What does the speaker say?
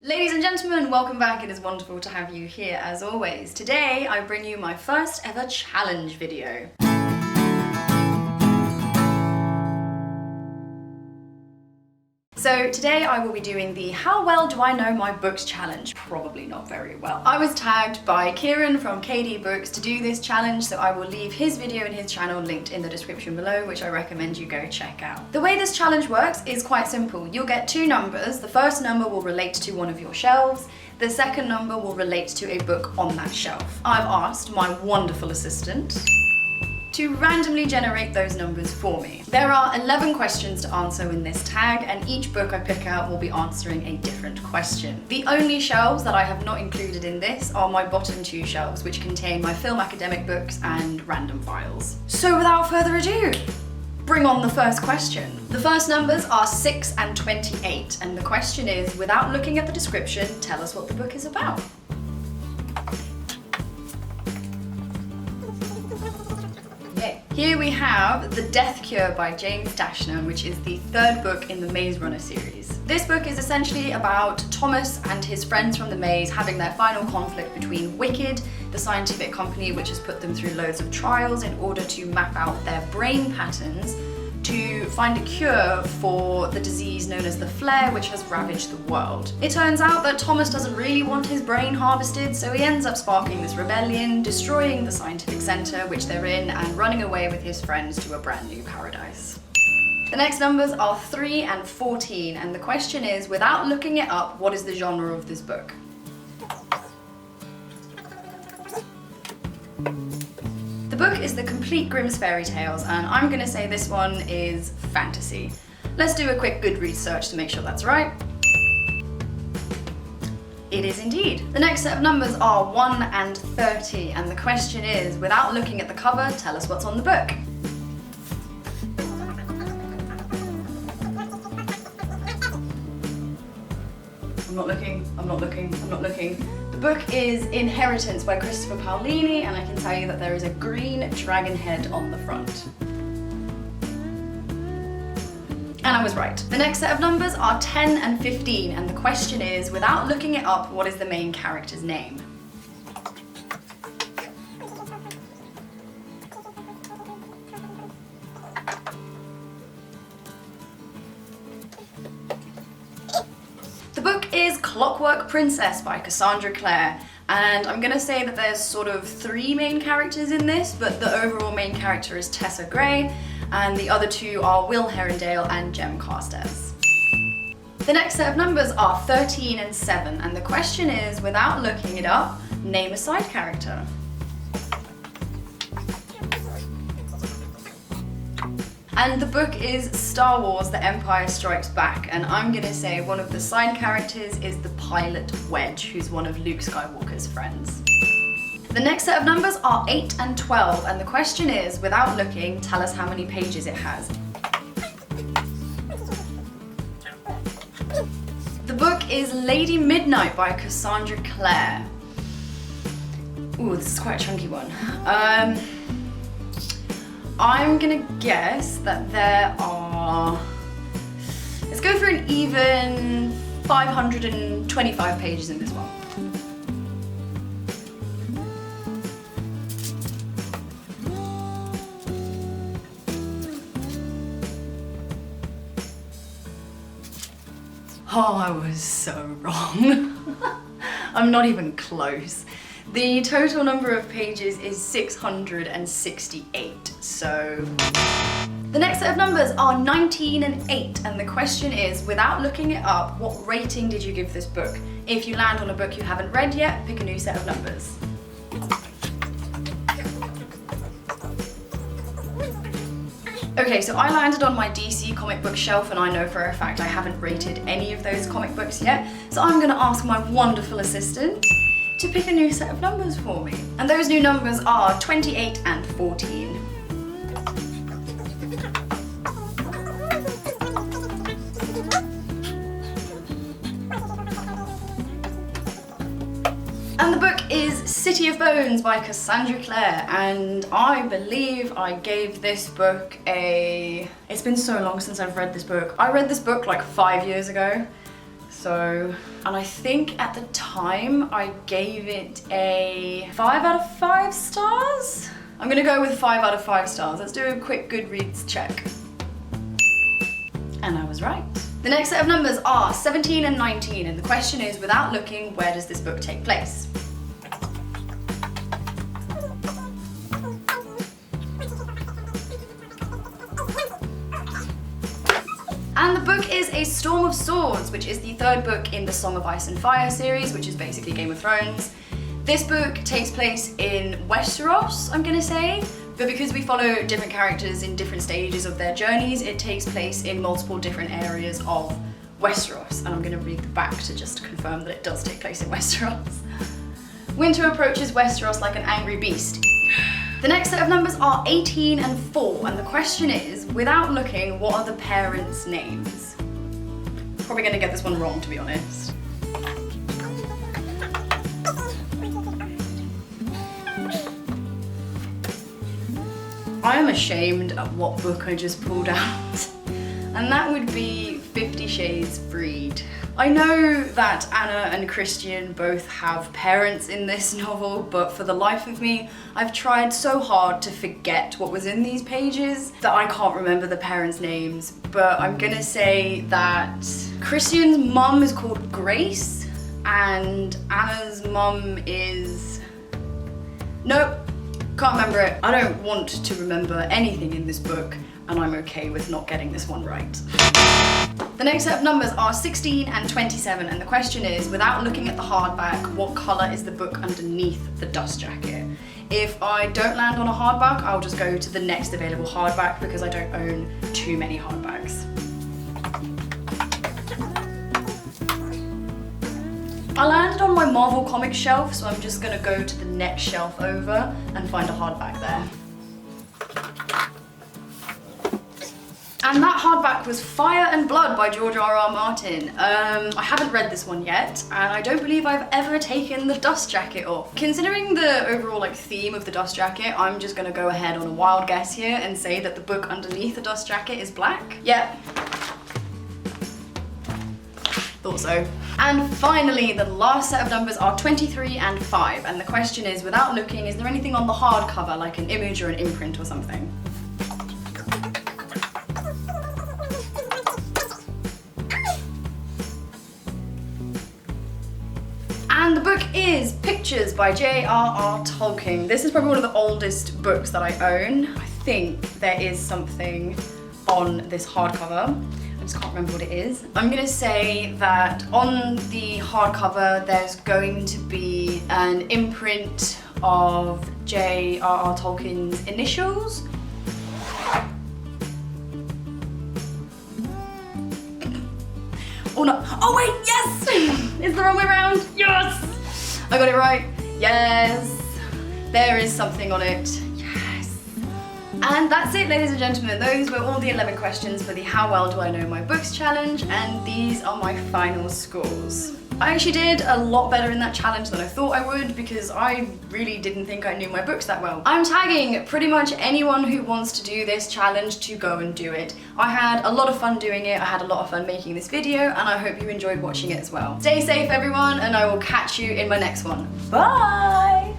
Ladies and gentlemen, welcome back. It is wonderful to have you here as always. Today I bring you my first ever challenge video. So today I will be doing the How Well Do I Know My Books challenge. Probably not very well. I was tagged by Kiran from KD Books to do this challenge, so I will leave his video and his channel linked in the description below, which I recommend you go check out. The way this challenge works is quite simple. You'll get two numbers. The first number will relate to one of your shelves. The second number will relate to a book on that shelf. I've asked my wonderful assistant to randomly generate those numbers for me. There are 11 questions to answer in this tag, and each book I pick out will be answering a different question. The only shelves that I have not included in this are my bottom two shelves, which contain my film academic books and random files. So without further ado, bring on the first question. The first numbers are 6 and 28, and the question is, without looking at the description, tell us what the book is about. Here we have The Death Cure by James Dashner, which is the third book in the Maze Runner series. This book is essentially about Thomas and his friends from the maze having their final conflict between Wicked, the scientific company which has put them through loads of trials in order to map out their brain patterns to find a cure for the disease known as the flare, which has ravaged the world. It turns out that Thomas doesn't really want his brain harvested, so he ends up sparking this rebellion, destroying the scientific center which they're in, and running away with his friends to a brand new paradise. The next numbers are 3 and 14, and the question is, without looking it up, what is the genre of this book? The book is The Complete Grimm's Fairy Tales, and I'm gonna say this one is fantasy. Let's do a quick GOODREADS search to make sure that's right. It is indeed. The next set of numbers are 1 and 30, and the question is, without looking at the cover, tell us what's on the book. I'm not looking. The book is Inheritance by Christopher Paolini, and I can tell you that there is a green dragon head on the front. And I was right. The next set of numbers are 10 and 15, and the question is, without looking it up, what is the main character's name? The book is Clockwork Princess by Cassandra Clare, and I'm gonna say that there's sort of 3 main characters in this, but the overall main character is Tessa Gray, and the other 2 are Will Herondale and Jem Carstairs. The next set of numbers are 13 and 7, and the question is, without looking it up, name a side character. And the book is Star Wars: The Empire Strikes Back, and I'm gonna say one of the side characters is the pilot Wedge, who's one of Luke Skywalker's friends. The next set of numbers are 8 and 12, and the question is, without looking, tell us how many pages it has. The book is Lady Midnight by Cassandra Clare. Ooh, this is quite a chunky one. I'm gonna guess that there are, let's go for an even 525 pages in this one. Oh, I was so wrong. I'm not even close. The total number of pages is 668, so... The next set of numbers are 19 and 8, and the question is, without looking it up, what rating did you give this book? If you land on a book you haven't read yet, pick a new set of numbers. Okay, so I landed on my DC comic book shelf, and I know for a fact I haven't rated any of those comic books yet, so I'm gonna ask my wonderful assistant to pick a new set of numbers for me. And those new numbers are 28 and 14. And the book is City of Bones by Cassandra Clare, and I believe I gave this book a... It's been so long since I've read this book. I read this book like 5 years ago, So, and I think at the time I gave it a 5 out of 5 stars. I'm gonna go with 5 out of 5 stars. Let's do a quick Goodreads check. And I was right. The next set of numbers are 17 and 19, and the question is, without looking, where does this book take place? And the book is A Storm of Swords, which is the third book in the Song of Ice and Fire series, which is basically Game of Thrones. This book takes place in Westeros, I'm gonna say, but because we follow different characters in different stages of their journeys, it takes place in multiple different areas of Westeros. And I'm gonna read the back to just confirm that it does take place in Westeros. Winter approaches Westeros like an angry beast. The next set of numbers are 18 and 4, and the question is, without looking, what are the parents' names? Probably gonna get this one wrong, to be honest. I am ashamed at what book I just pulled out, and that would be 50 Shades Freed. I know that Anna and Christian both have parents in this novel, but for the life of me, I've tried so hard to forget what was in these pages that I can't remember the parents' names. But I'm gonna say that Christian's mum is called Grace, and Anna's mum is... Nope, can't remember it. I don't want to remember anything in this book, and I'm okay with not getting this one right. The next set of numbers are 16 and 27, and the question is, without looking at the hardback, what colour is the book underneath the dust jacket? If I don't land on a hardback, I'll just go to the next available hardback because I don't own too many hardbacks. I landed on my Marvel Comics shelf, so I'm just gonna go to the next shelf over and find a hardback there. And that hardback was Fire and Blood by George R.R. Martin. I haven't read this one yet, and I don't believe I've ever taken the dust jacket off. Considering the overall theme of the dust jacket, I'm just gonna go ahead on a wild guess here and say that the book underneath the dust jacket is black. Yep. Thought so. And finally, the last set of numbers are 23 and 5, and the question is, without looking, is there anything on the hardcover, like an image or an imprint or something? And the book is Pictures by J.R.R. Tolkien. This is probably one of the oldest books that I own. I think there is something on this hardcover. I just can't remember what it is. I'm gonna say that on the hardcover there's going to be an imprint of J.R.R. Tolkien's initials. Oh no, oh wait, yes! It's the wrong way around, yes! I got it right, yes! There is something on it, yes! And that's it, ladies and gentlemen. Those were all the 11 questions for the How Well Do I Know My Books challenge, and these are my final scores. I actually did a lot better in that challenge than I thought I would because I really didn't think I knew my books that well. I'm tagging pretty much anyone who wants to do this challenge to go and do it. I had a lot of fun doing it, I had a lot of fun making this video, and I hope you enjoyed watching it as well. Stay safe everyone, and I will catch you in my next one. Bye!